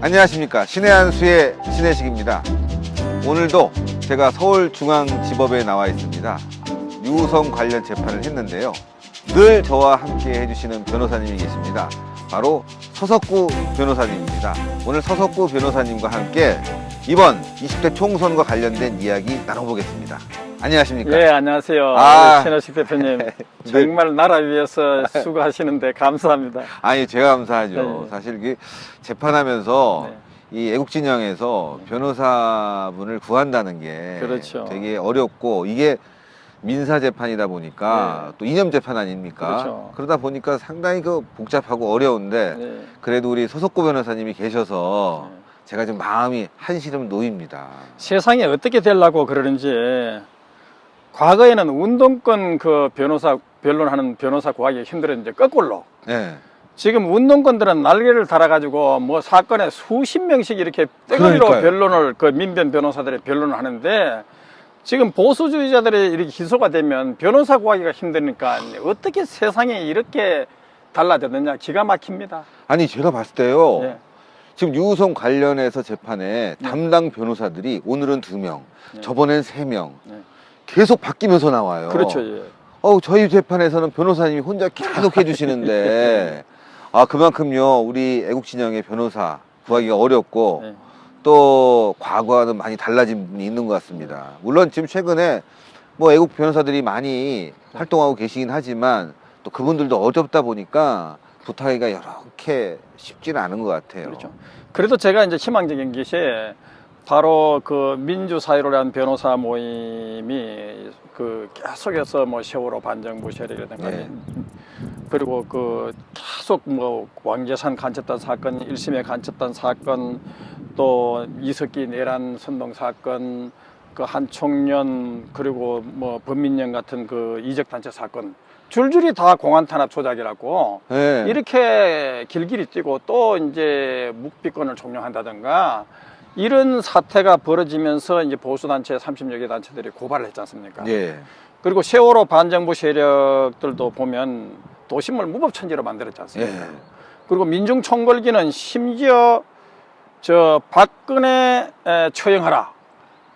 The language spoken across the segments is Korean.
안녕하십니까. 신의 한수의 신혜식입니다. 오늘도 제가 서울중앙지법에 나와 있습니다. 유우성 관련 재판을 했는데요. 늘 저와 함께 해주시는 변호사님이 계십니다. 바로 서석구 변호사님입니다. 오늘 서석구 변호사님과 함께 이번 20대 총선과 관련된 이야기 나눠보겠습니다. 안녕하십니까? 네, 안녕하세요. 신혜식 대표님. 네. 정말 나라 위해서 수고하시는데 감사합니다. 아니, 제가 감사하죠. 네. 사실 그 재판하면서 네. 이 애국진영에서 변호사분을 구한다는 게 그렇죠. 되게 어렵고, 이게 민사재판이다 보니까 네. 또 이념재판 아닙니까? 그렇죠. 그러다 보니까 상당히 복잡하고 어려운데 네. 그래도 우리 서석구 변호사님이 계셔서 네. 제가 좀 마음이 한시름 놓입니다. 세상에 어떻게 되려고 그러는지, 과거에는 운동권 변론하는 변호사 구하기 힘들었는데 거꾸로 네. 지금 운동권들은 날개를 달아가지고 뭐 사건에 수십 명씩 이렇게 떼거리로 그러니까요. 변론을, 민변 변호사들이 변론을 하는데, 지금 보수주의자들이 이렇게 기소가 되면 변호사 구하기가 힘드니까 어떻게 세상이 이렇게 달라졌느냐, 기가 막힙니다. 아니, 제가 봤을 때요. 예. 지금 유우성 관련해서 재판에 담당 변호사들이 오늘은 2명, 저번엔 3명 네. 계속 바뀌면서 나와요. 그렇죠. 예. 저희 재판에서는 변호사님이 혼자 계속 해주시는데 그만큼요 우리 애국진영의 변호사 구하기가 어렵고 네. 또 과거와는 많이 달라진 분이 있는 것 같습니다. 물론 지금 최근에 뭐 애국 변호사들이 많이 활동하고 계시긴 하지만 또 그분들도 어렵다 보니까 부탁하기가 이렇게 쉽지는 않은 것 같아요. 그렇죠. 그래도 제가 이제 희망적인 것이 바로 그 민주사회로라는 변호사 모임이 계속해서 뭐 세월호 반정부 세력이라든가 네. 그리고 계속 뭐 왕재산 간첩단 사건, 1심에 간첩단 사건, 또 이석기 내란 선동 사건, 한 청년, 그리고 뭐 범민령 같은 이적단체 사건, 줄줄이 다 공안 탄압 조작이라고 네. 이렇게 길길이 뛰고, 또 이제 묵비권을 종용한다든가 이런 사태가 벌어지면서 이제 보수단체 30여 개 단체들이 고발을 했지 않습니까? 예. 그리고 세월호 반정부 세력들도 보면 도심을 무법천지로 만들었지 않습니까? 예. 그리고 민중총궐기는 심지어 박근혜 처형하라,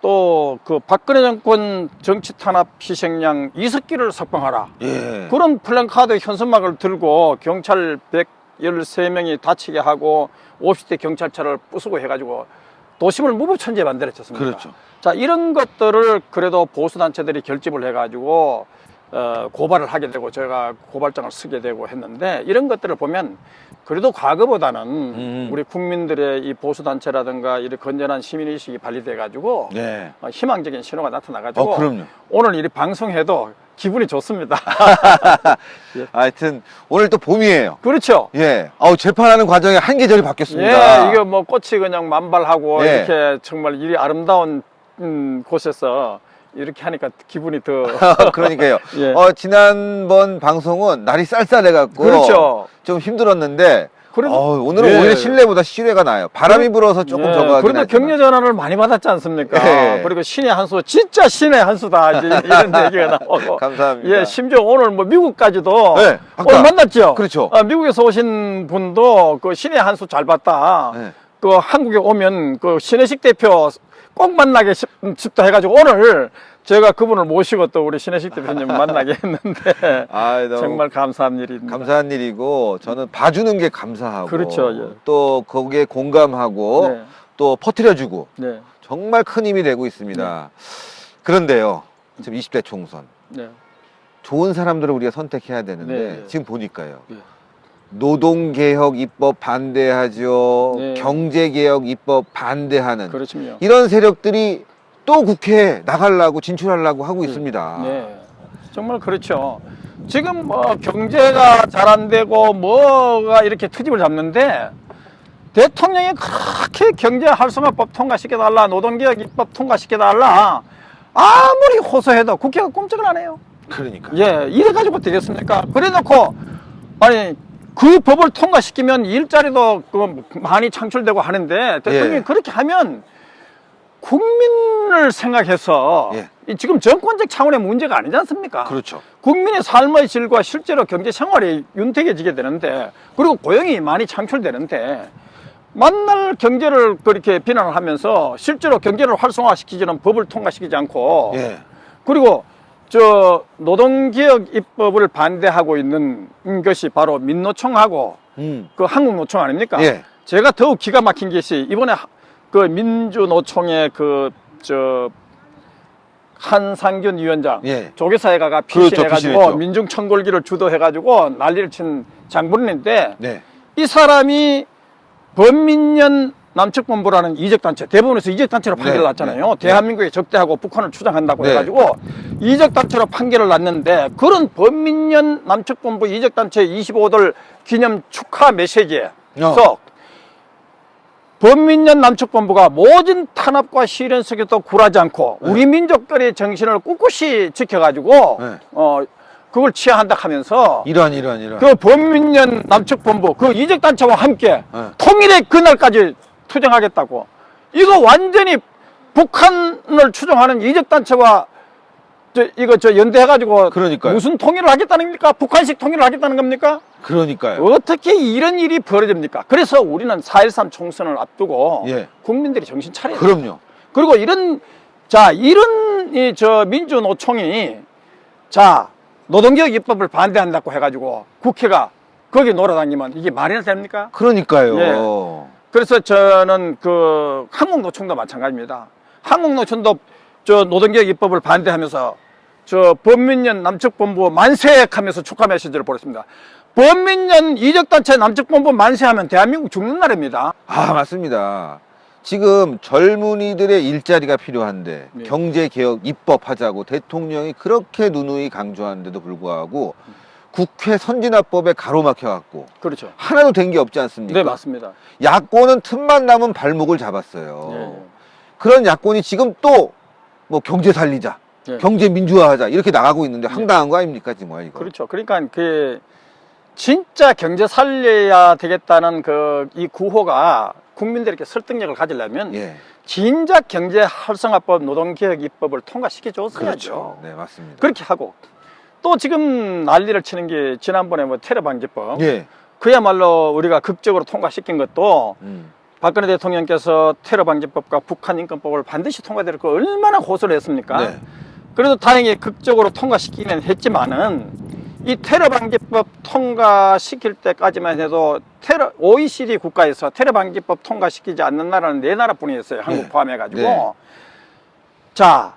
또 박근혜 정권 정치 탄압 희생양 이석기를 석방하라, 예. 그런 플랜카드 현수막을 들고 경찰 113명이 다치게 하고 50대 경찰차를 부수고 해가지고 도심을 무법천지에 만들었지 않습니까? 그렇죠. 자, 이런 것들을 그래도 보수단체들이 결집을 해가지고 고발을 하게 되고 제가 고발장을 쓰게 되고 했는데, 이런 것들을 보면 그래도 과거보다는 우리 국민들의 이 보수단체라든가 이런 건전한 시민의식이 발휘돼가지고 네. 희망적인 신호가 나타나가지고 그럼요. 오늘 이 방송해도 기분이 좋습니다. 하여튼 오늘 또 봄이에요. 그렇죠. 예. 재판하는 과정에 한 계절이 바뀌었습니다. 예, 이거 뭐 꽃이 그냥 만발하고 예. 이렇게 정말 이 아름다운 곳에서 이렇게 하니까 기분이 더 그러니까요. 예. 지난번 방송은 날이 쌀쌀해갖고 그렇죠. 좀 힘들었는데 그래도- 오늘은 예. 오히려 실내보다 실외가 나요. 바람이 불어서 조금 적어하긴 그래도 하지만. 격려 전화를 많이 받았지 않습니까? 예. 그리고 신의 한 수, 진짜 신의 한 수다, 이제 이런 얘기가 나오고. 감사합니다. 예, 심지어 오늘 뭐 미국까지도 네, 아까. 오늘 만났죠. 그렇죠. 미국에서 오신 분도 신의 한 수 잘 봤다. 네. 한국에 오면 신혜식 대표 꼭 만나게 싶다 해가지고 오늘 제가 그분을 모시고 또 우리 신혜식 대표님 만나게 했는데 너무 정말 감사한 일입니다. 감사한 일이고, 저는 봐주는 게 감사하고, 그렇죠, 예. 또 거기에 공감하고, 네. 또 퍼뜨려주고, 네, 정말 큰 힘이 되고 있습니다. 그런데요, 지금 20대 총선. 네, 좋은 사람들을 우리가 선택해야 되는데, 네. 지금 보니까요. 네. 노동개혁 입법 반대하죠. 네. 경제개혁 입법 반대하는 그렇군요. 이런 세력들이 또 국회에 나가려고 진출하려고 하고 있습니다. 네, 정말 그렇죠. 지금 경제가 잘 안 되고 뭐가 이렇게 트집을 잡는데, 대통령이 그렇게 경제 활성화법 통과시켜달라, 노동개혁 입법 통과시켜달라 아무리 호소해도 국회가 꼼짝을 안 해요. 그러니까. 예, 이래가지고 되겠습니까? 그래 놓고 그 법을 통과시키면 일자리도 많이 창출되고 하는데, 대통령이 예. 그렇게 하면 국민을 생각해서 예. 지금 정권적 차원의 문제가 아니지 않습니까? 그렇죠. 국민의 삶의 질과 실제로 경제 생활이 윤택해지게 되는데, 그리고 고용이 많이 창출되는데, 만날 경제를 그렇게 비난을 하면서 실제로 경제를 활성화시키지는 법을 통과시키지 않고 예. 그리고 저 노동개혁 입법을 반대하고 있는 것이 바로 민노총하고 그 한국노총 아닙니까? 예. 제가 더욱 기가 막힌 것이 이번에 그 민주노총의 한상균 위원장 예. 조계사회가가 그렇죠, 피신해가지고 피신했죠. 민중청궐기를 주도해가지고 난리를 친 장본인인데 네. 이 사람이 범민련 남측본부라는 이적단체, 대법원에서 이적단체로 판결을 네, 났잖아요. 네, 대한민국에 적대하고 북한을 추장한다고 네. 해가지고 이적단체로 판결을 났는데 그런 범민련 남측본부 이적단체 25돌 기념 축하 메시지에서 범민련 남측본부가 모든 탄압과 시련 속에도 굴하지 않고 네. 우리 민족들의 정신을 꿋꿋이 지켜가지고 네. 그걸 취하한다 하면서 이런. 그 범민련 남측본부 그 이적단체와 함께 네. 통일의 그날까지 투쟁하겠다고. 이거 완전히 북한을 추종하는 이적단체와 연대해가지고 그러니까요. 무슨 통일을 하겠다는 겁니까? 북한식 통일을 하겠다는 겁니까? 그러니까요. 어떻게 이런 일이 벌어집니까? 그래서 우리는 4.13 총선을 앞두고 예. 국민들이 정신 차려야 돼요. 그럼요. 그리고 이런 민주노총이 노동개혁 입법을 반대한다고 해가지고 국회가 거기 놀아다니면 이게 말이나 됩니까? 그러니까요. 예. 그래서 저는 그 한국노총도 마찬가지입니다. 한국노총도 노동개혁 입법을 반대하면서 범민련 남측본부 만세하면서 축하 메시지를 보냈습니다. 범민련 이적단체 남측본부 만세하면 대한민국 죽는 나라입니다. 아, 맞습니다. 지금 젊은이들의 일자리가 필요한데 네. 경제개혁 입법하자고 대통령이 그렇게 누누이 강조하는데도 불구하고 국회 선진화법에 가로막혀갖고 그렇죠. 하나도 된 게 없지 않습니까? 네, 맞습니다. 야권은 틈만 나면 발목을 잡았어요. 네. 그런 야권이 지금 또 뭐 경제 살리자, 네. 경제 민주화하자 이렇게 나가고 있는데 황당한 거 아닙니까 지금 이거? 그렇죠. 그러니까 진짜 경제 살려야 되겠다는 이 구호가 국민들에게 설득력을 가지려면 예, 진작 경제 활성화법 노동개혁 입법을 통과시켜줬어야죠. 그렇죠. 네, 맞습니다. 그렇게 하고 또 지금 난리를 치는 게 지난번에 테러 방지법 예, 그야말로 우리가 극적으로 통과시킨 것도 음, 박근혜 대통령께서 테러 방지법과 북한 인권법을 반드시 통과될 거 얼마나 호소를 했습니까? 네, 그래도 다행히 극적으로 통과시키긴 했지만은 이 테러 방지법 통과시킬 때까지만 해도 OECD 국가에서 테러 방지법 통과시키지 않는 나라는 4나라뿐이었어요. 한국 네. 포함해가지고. 네. 자,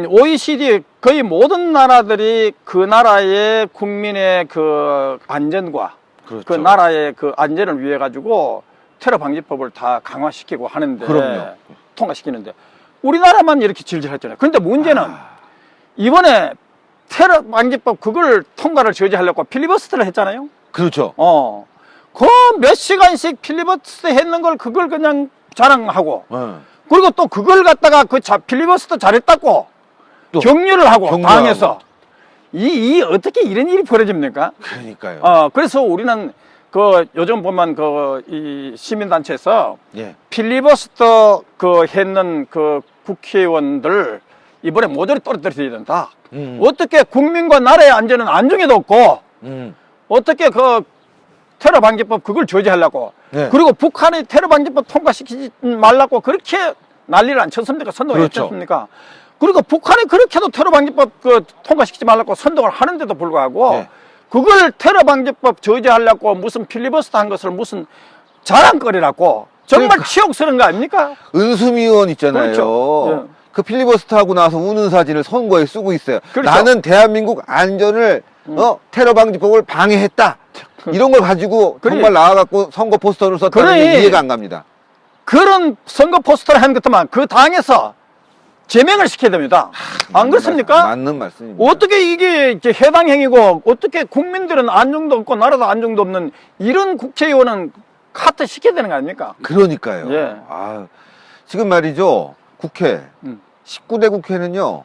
OECD 거의 모든 나라들이 그 나라의 국민의 그 안전과 그렇죠. 그 나라의 그 안전을 위해 가지고 테러 방지법을 다 강화시키고 하는데 그럼요. 통과시키는데 우리나라만 이렇게 질질했잖아요. 그런데 문제는 이번에 테러 방지법 그걸 통과를 저지하려고 필리버스터를 했잖아요. 그렇죠. 그 몇 시간씩 필리버스터 했는 걸 그걸 그냥 자랑하고 그리고 또 그걸 갖다가 필리버스터 잘했다고 또 격려를 하고 격려하고. 당해서 이 어떻게 이런 일이 벌어집니까? 그러니까요. 그래서 우리는 요즘 보면 이 시민단체에서 예, 필리버스터 했는 국회의원들 이번에 모조리 떨어뜨려야 된다. 어떻게 국민과 나라의 안전은 안중에도 없고 어떻게 테러 방지법 그걸 저지하려고 네. 그리고 북한의 테러 방지법 통과시키지 말라고 그렇게 난리를 안 쳤습니까? 선동을 그렇죠. 했습니까? 그리고 북한이 그렇게도 테러 방지법 통과시키지 말라고 선동을 하는데도 불구하고 네. 그걸 테러 방지법 저지하려고 무슨 필리버스터 한 것을 무슨 자랑거리라고 정말 그러니까. 치욕스러운 거 아닙니까? 은수미 의원 있잖아요. 그렇죠. 예. 그 필리버스터 하고 나서 우는 사진을 선거에 쓰고 있어요. 그렇죠. 나는 대한민국 안전을 테러 방지법을 방해했다. 이런 걸 가지고 그래. 정말 나와갖고 선거 포스터를 썼다는 게 그래. 이해가 안 갑니다. 그런 선거 포스터를 한 것도만 그 당에서 제명을 시켜야 됩니다. 안 그렇습니까? 맞는 말씀입니다. 어떻게 이게 해당 행위고 어떻게 국민들은 안정도 없고 나라도 안정도 없는 이런 국회의원은 카트 시켜야 되는 거 아닙니까? 그러니까요. 예. 지금 말이죠. 국회 19대 국회는요.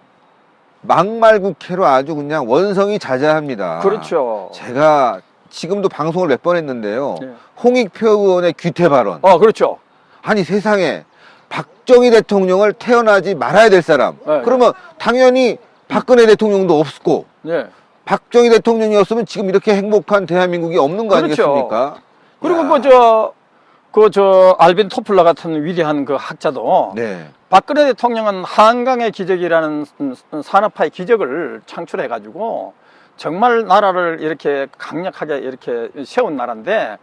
막말 국회로 아주 그냥 원성이 자자합니다. 그렇죠. 제가 지금도 방송을 몇 번 했는데요. 예. 홍익표 의원의 귀태 발언. 그렇죠. 아니 세상에 박정희 대통령을 태어나지 말아야 될 사람. 네. 그러면 당연히 박근혜 대통령도 없고 예. 박정희 대통령이었으면 지금 이렇게 행복한 대한민국이 없는 거 그렇죠. 아니겠습니까? 그리고 야. 그 저 알빈 토플러 같은 위대한 그 학자도 네. 박근혜 대통령은 한강의 기적이라는 산업화의 기적을 창출해 가지고 정말 나라를 이렇게 강력하게 이렇게 세운 나라인데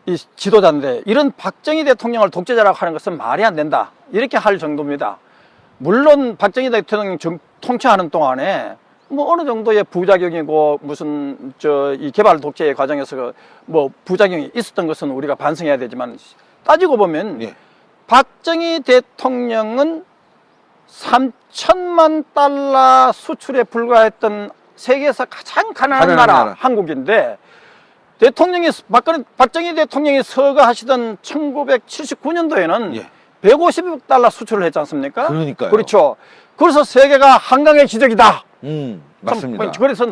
이 지도자인데 이런 박정희 대통령을 독재자라고 하는 것은 말이 안 된다 이렇게 할 정도입니다. 물론 박정희 대통령 통치하는 동안에 뭐 어느 정도의 부작용이고 무슨 이 개발 독재의 과정에서 뭐 부작용이 있었던 것은 우리가 반성해야 되지만 따지고 보면 예. 박정희 대통령은 3천만 달러 수출에 불과했던 세계에서 가장 가난한 나라 한국인데 대통령이 박정희 대통령이 서거하시던 1979년도에는 예. 150억 달러 수출을 했지 않습니까? 그러니까요. 그렇죠. 그래서 세계가 한강의 기적이다. 맞습니다. 그래서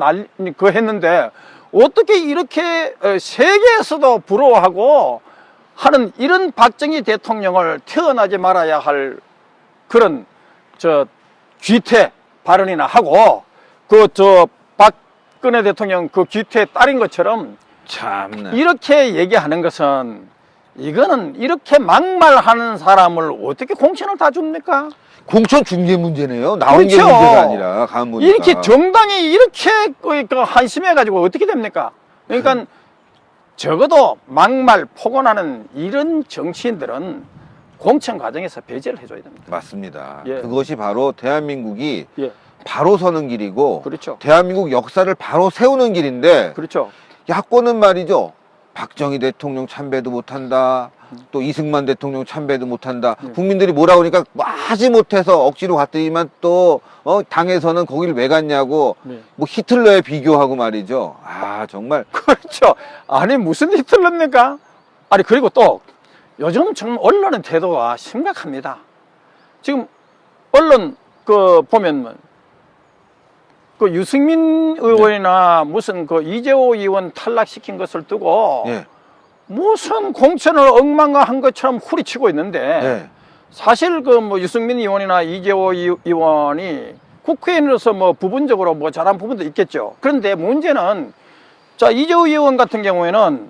했는데 어떻게 이렇게 세계에서도 부러워하고 하는 이런 박정희 대통령을 태어나지 말아야 할 그런 귀태 발언이나 하고 박근혜 대통령 그 귀태에 따른 것처럼 참나. 이렇게 얘기하는 것은 이거는 이렇게 막말하는 사람을 어떻게 공천을 다 줍니까? 공천 중개 문제네요. 나온 게 그렇죠. 문제가 아니라 가만 보니까. 이렇게 정당이 이렇게 한심해가지고 어떻게 됩니까? 그러니까 적어도 막말 폭언하는 이런 정치인들은 공천 과정에서 배제를 해줘야 됩니다. 맞습니다. 예. 그것이 바로 대한민국이 예, 바로 서는 길이고 그렇죠. 대한민국 역사를 바로 세우는 길인데 그렇죠. 야권은 말이죠. 박정희 대통령 참배도 못한다. 또 이승만 대통령 참배도 못한다. 네. 국민들이 뭐라 그러니까 하지 못해서 억지로 갔더니만 또 당에서는 거기를 왜 갔냐고 네. 뭐 히틀러에 비교하고 말이죠. 아 정말 그렇죠. 아니 무슨 히틀러입니까? 아니 그리고 또 요즘 정말 언론의 태도가 심각합니다. 지금 언론 보면 그 유승민 의원이나 무슨 그 이재호 의원 탈락시킨 것을 두고 예. 무슨 공천을 엉망한 것처럼 후리치고 있는데 예. 사실 그 뭐 유승민 의원이나 이재호 의원이 국회의원으로서 뭐 부분적으로 뭐 잘한 부분도 있겠죠. 그런데 문제는 자 이재호 의원 같은 경우에는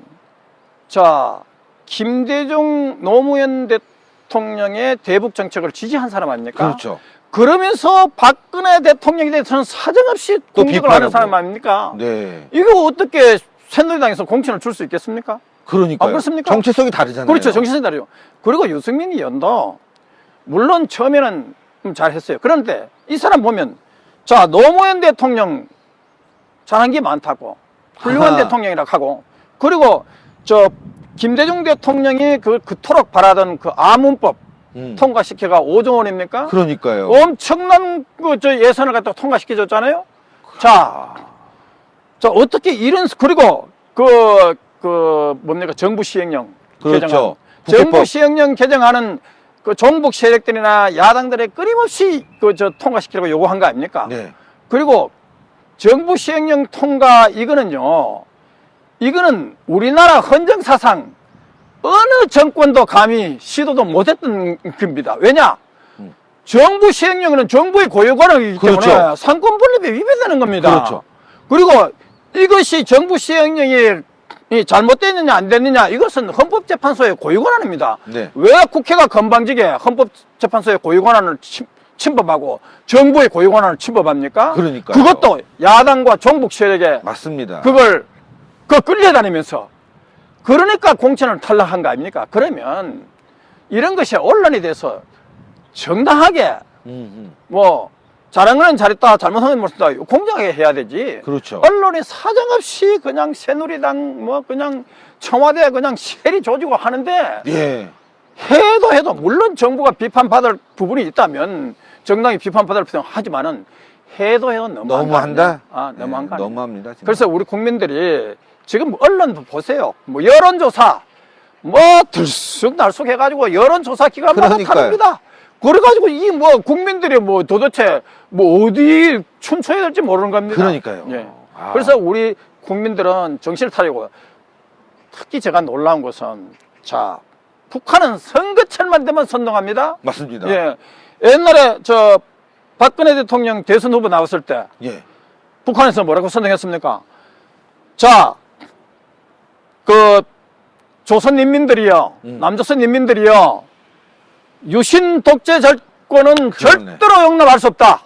자 김대중 노무현 대통령의 대북 정책을 지지한 사람 아닙니까? 그렇죠. 그러면서 박근혜 대통령에 대해서는 사정없이 공격을 하는 사람 아닙니까? 네. 이거 어떻게 새누리당에서 공천을 줄 수 있겠습니까? 그러니까 그렇습니까? 정체성이 다르잖아요. 그렇죠. 정신이 다르죠. 그리고 유승민 의원도 물론 처음에는 잘했어요. 그런데 이 사람 보면 자 노무현 대통령 잘한 게 많다고 훌륭한 아하. 대통령이라고 하고 그리고 김대중 대통령이 그토록 바라던 그 아문법 통과시켜가 5조 원입니까? 그러니까요. 엄청난 예산을 갖다가 통과시켜줬잖아요. 자 어떻게 이런 그리고 뭡니까 정부 시행령 그렇죠. 개정안 국회법. 정부 시행령 개정하는 그 종북 세력들이나 야당들의 끊임없이 통과시키려고 요구한 거 아닙니까? 네. 그리고 정부 시행령 통과 이거는 우리나라 헌정사상 어느 정권도 감히 시도도 못했던 겁니다. 왜냐? 정부 시행령은 정부의 고유 권한이기 때문에 그렇죠. 상권 분립에 위배되는 겁니다. 그렇죠. 그리고 이것이 정부 시행령이 잘못됐느냐 안 됐느냐 이것은 헌법재판소의 고유 권한입니다. 네. 왜 국회가 건방지게 헌법재판소의 고유 권한을 침범하고 정부의 고유 권한을 침범합니까? 그러니까요. 그것도 야당과 종북 세력에 맞습니다. 그걸 끌려다니면서 그러니까 공천을 탈락한 거 아닙니까? 그러면 이런 것이 언론에 대해서 정당하게 뭐 잘한 거는 잘했다 잘못한 건 못했다 공정하게 해야 되지. 그렇죠. 언론이 사정없이 그냥 새누리당 뭐 그냥 청와대 그냥 세리 조지고 하는데 예. 해도 물론 정부가 비판받을 부분이 있다면 정당이 비판받을 필요는 하지만은 해도 너무한다. 너무한 거 아니에요. 너무합니다. 진짜. 그래서 우리 국민들이 지금 언론 보세요. 뭐 여론조사 뭐 들쑥날쑥 해가지고 여론조사 기관마다 그러니까요. 다릅니다. 그래가지고 이 뭐 국민들이 뭐 도대체 뭐 어디 춤춰야 될지 모르는 겁니다. 그러니까요. 예. 아. 그래서 우리 국민들은 정신을 차리고 특히 제가 놀라운 것은 자 북한은 선거철만 되면 선동합니다. 맞습니다. 예. 옛날에 박근혜 대통령 대선 후보 나왔을 때 예. 북한에서 뭐라고 선동했습니까? 자, 조선 인민들이요, 남조선 인민들이요, 유신 독재 정권은 절대로 용납할 수 없다.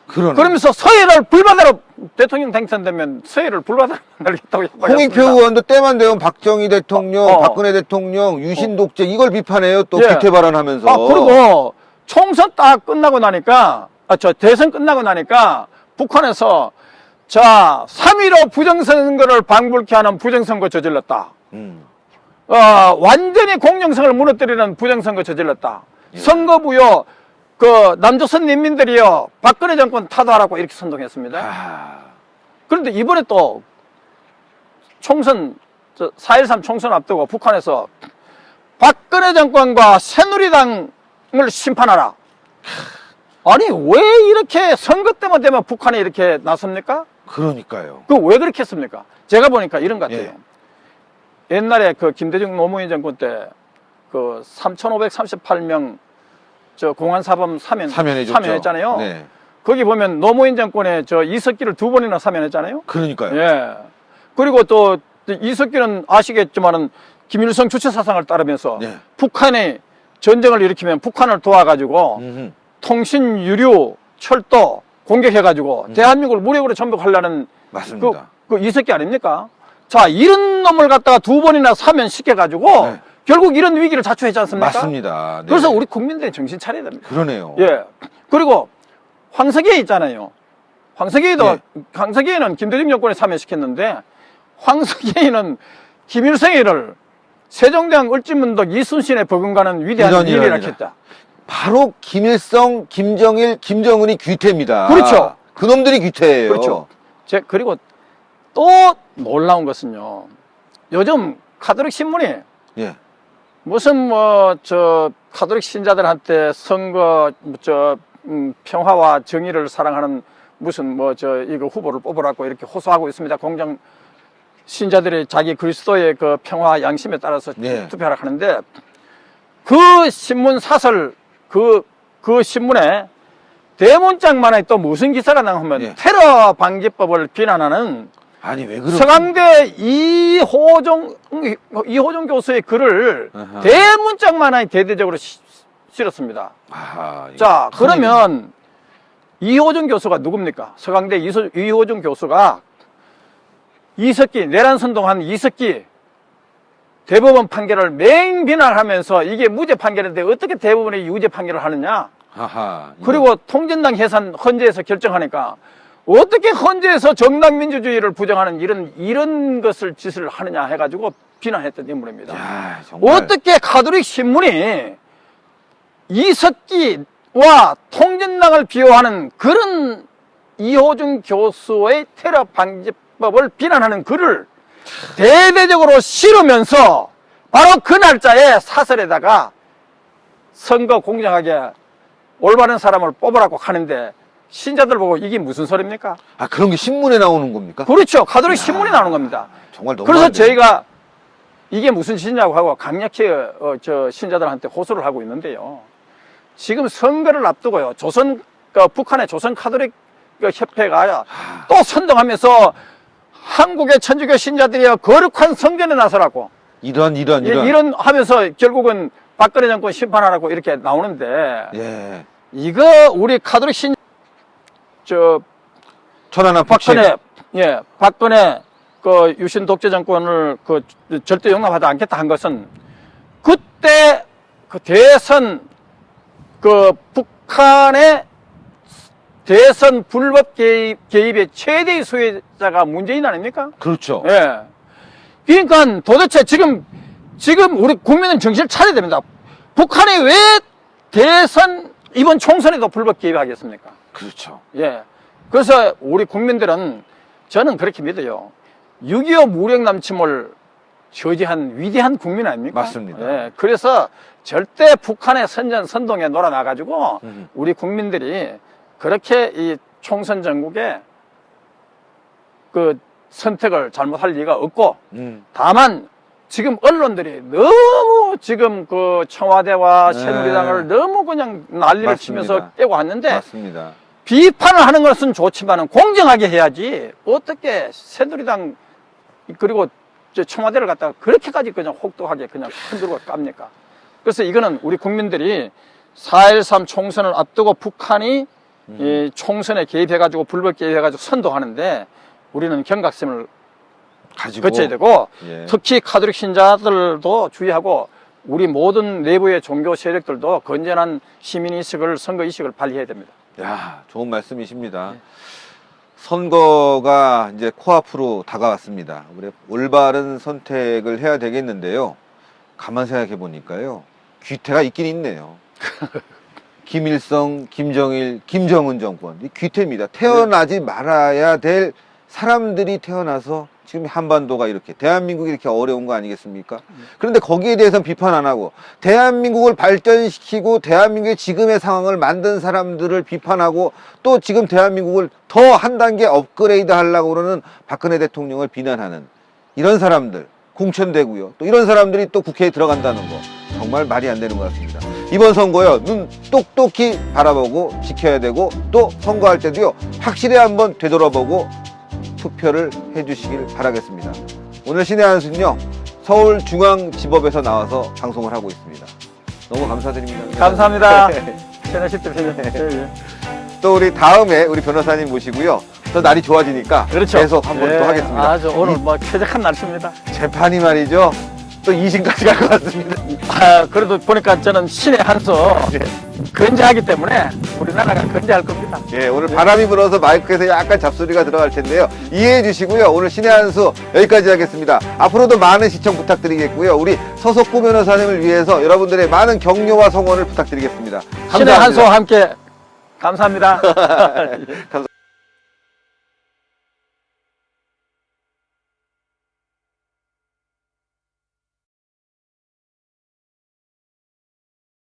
그러면서 서해를 불바다로 대통령 당선되면 서해를 불바다로 날리겠다고 홍익표 의원도 때만 되면 박정희 대통령, 박근혜 대통령 유신 독재 이걸 비판해요. 또 기태 발언하면서. 그리고 총선 딱 끝나고 나니까 대선 끝나고 나니까 북한에서 자 3.15 부정선거를 방불케 하는 부정선거 저질렀다. 완전히 공정성을 무너뜨리는 부정선거 저질렀다. 선거부요 그 남조선 인민들이요 박근혜 정권 타도하라고 이렇게 선동했습니다. 그런데 이번에 또 총선 4.13 총선 앞두고 북한에서 박근혜 정권과 새누리당을 심판하라. 아니 왜 이렇게 선거 때만 되면 북한에 이렇게 나섭니까? 그러니까요. 그 왜 그렇게 했습니까? 제가 보니까 이런 것 같아요. 옛날에 그 김대중 노무현 정권 때 그 3,538명 저 공안사범 사면했잖아요. 네. 거기 보면 노무현 정권에 저 이석기를 2번이나 사면했잖아요. 그러니까요. 예. 그리고 또 이석기는 아시겠지만은 김일성 주체 사상을 따르면서 북한이 전쟁을 일으키면 북한을 도와가지고 통신, 유류, 철도 공격해가지고 대한민국을 무력으로 전복하려는 맞습니다. 그 이석기 아닙니까? 자, 이런 놈을 갖다가 2번이나 사면시켜가지고 결국 이런 위기를 자초했지 않습니까? 맞습니다. 네. 그래서 우리 국민들이 정신 차려야 됩니다. 그러네요. 예. 그리고 황석예 있잖아요. 황석예는 김대중 정권에 사면시켰는데 황석예는 김일성이를 세종대왕 을지문덕 이순신에 버금가는 위대한 일을 했다. 바로 김일성, 김정일, 김정은이 귀태입니다. 그렇죠. 그놈들이 귀태예요. 그렇죠. 그리고 또 놀라운 것은요. 요즘 카톨릭 신문이 무슨 카톨릭 신자들한테 선거 평화와 정의를 사랑하는 무슨 이거 후보를 뽑으라고 이렇게 호소하고 있습니다. 공정 신자들이 자기 그리스도의 그 평화 양심에 따라서 투표하라 하는데 그 신문 사설 그 신문에 대문짝만에 또 무슨 기사가 나오면 테러 방지법을 비난하는 아니 왜 그렇게 서강대 이호종 교수의 글을 대문짝만에 대대적으로 실었습니다. 자, 그러면 이호종 교수가 누굽니까? 서강대 이호종 교수가 이석기 내란 선동한 이석기 대법원 판결을 맹비난하면서 이게 무죄 판결인데 어떻게 대법원이 유죄 판결을 하느냐? 그리고 통진당 해산 헌재에서 결정하니까 어떻게 헌재에서 정당 민주주의를 부정하는 이런 것을 짓을 하느냐 해가지고 비난했던 인물입니다. 야, 어떻게 카톨릭 신문이 이석기와 통진당을 비호하는 그런 이호준 교수의 테러 방지법을 비난하는 글을 대대적으로 실으면서 바로 그 날짜에 사설에다가 선거 공정하게 올바른 사람을 뽑으라고 하는데 신자들 보고 이게 무슨 소리입니까? 그런 게 신문에 나오는 겁니까? 그렇죠. 카톨릭 신문에 나오는 겁니다. 정말 너무 그래서 저희가 이게 무슨 신자고 하고 강력히 신자들한테 호소를 하고 있는데요. 지금 선거를 앞두고요. 북한의 조선 카톨릭 협회가 또 선동하면서 한국의 천주교 신자들이 거룩한 성전에 나서라고 이런 하면서 결국은 박근혜 정권 심판하라고 이렇게 나오는데 이거 우리 카톨릭 천안함 박근혜 그 유신 독재 정권을 그 절대 용납하지 않겠다 한 것은 그때 그 대선 그 북한의 대선 불법 개입의 최대의 수혜자가 문재인 아닙니까? 그렇죠. 예. 그러니까 도대체 지금 우리 국민은 정신을 차려야 됩니다. 북한이 왜 대선 이번 총선에도 불법 개입하겠습니까? 그렇죠. 예. 그래서 우리 국민들은 저는 그렇게 믿어요. 6.25 무력 남침을 저지한 위대한 국민 아닙니까? 맞습니다. 예. 그래서 절대 북한의 선동에 놀아나가지고 우리 국민들이 그렇게 이 총선 전국에 그 선택을 잘못할 리가 없고 다만 지금 언론들이 너무 지금 그 청와대와 새누리당을 너무 그냥 난리를 치면서 깨고 왔는데 맞습니다. 비판을 하는 것은 좋지만 공정하게 해야지 어떻게 새누리당 그리고 저 청와대를 갖다가 그렇게까지 그냥 혹독하게 그냥 흔들고 깝니까? 그래서 이거는 우리 국민들이 4.13 총선을 앞두고 북한이 이 총선에 개입해가지고 불법 개입해가지고 선동하는데 우리는 경각심을 가지고 거쳐야 되고 예. 특히 카톨릭 신자들도 주의하고 우리 모든 내부의 종교 세력들도 건전한 시민의식을 선거의식을 발휘해야 됩니다. 야, 좋은 말씀이십니다. 선거가 이제 코앞으로 다가왔습니다. 우리 올바른 선택을 해야 되겠는데요. 가만 생각해 보니까요. 귀태가 있긴 있네요. 김일성, 김정일, 김정은 정권. 이 귀태입니다. 태어나지 말아야 될 사람들이 태어나서 지금 한반도가 이렇게, 대한민국이 이렇게 어려운 거 아니겠습니까? 그런데 거기에 대해서는 비판 안 하고, 대한민국을 발전시키고, 대한민국의 지금의 상황을 만든 사람들을 비판하고, 또 지금 대한민국을 더 한 단계 업그레이드 하려고 그러는 박근혜 대통령을 비난하는 이런 사람들, 공천되고요. 또 이런 사람들이 또 국회에 들어간다는 거. 정말 말이 안 되는 것 같습니다. 이번 선거요, 눈 똑똑히 바라보고 지켜야 되고, 또 선거할 때도요, 확실히 한번 되돌아보고 투표를 해주시길 바라겠습니다. 오늘 신의 한수는요, 서울중앙지법에서 나와서 방송을 하고 있습니다. 너무 감사드립니다. 감사합니다. 최나식 대표님. 또 우리 다음에 우리 변호사님 모시고요. 또 날이 좋아지니까 그렇죠. 계속 한번 또 하겠습니다. 아주 오늘 뭐 쾌적한 날씨입니다. 재판이 말이죠. 또 2심까지 갈 것 같습니다. 아, 그래도 보니까 저는 신의 한수 건재하기 때문에 우리나라가 건재할 겁니다. 예, 오늘 바람이 불어서 마이크에서 약간 잡소리가 들어갈 텐데요. 이해해 주시고요. 오늘 신의 한수 여기까지 하겠습니다. 앞으로도 많은 시청 부탁드리겠고요. 우리 서석구 변호사님을 위해서 여러분들의 많은 격려와 성원을 부탁드리겠습니다. 신의 한수와 함께 감사합니다. 감사합니다.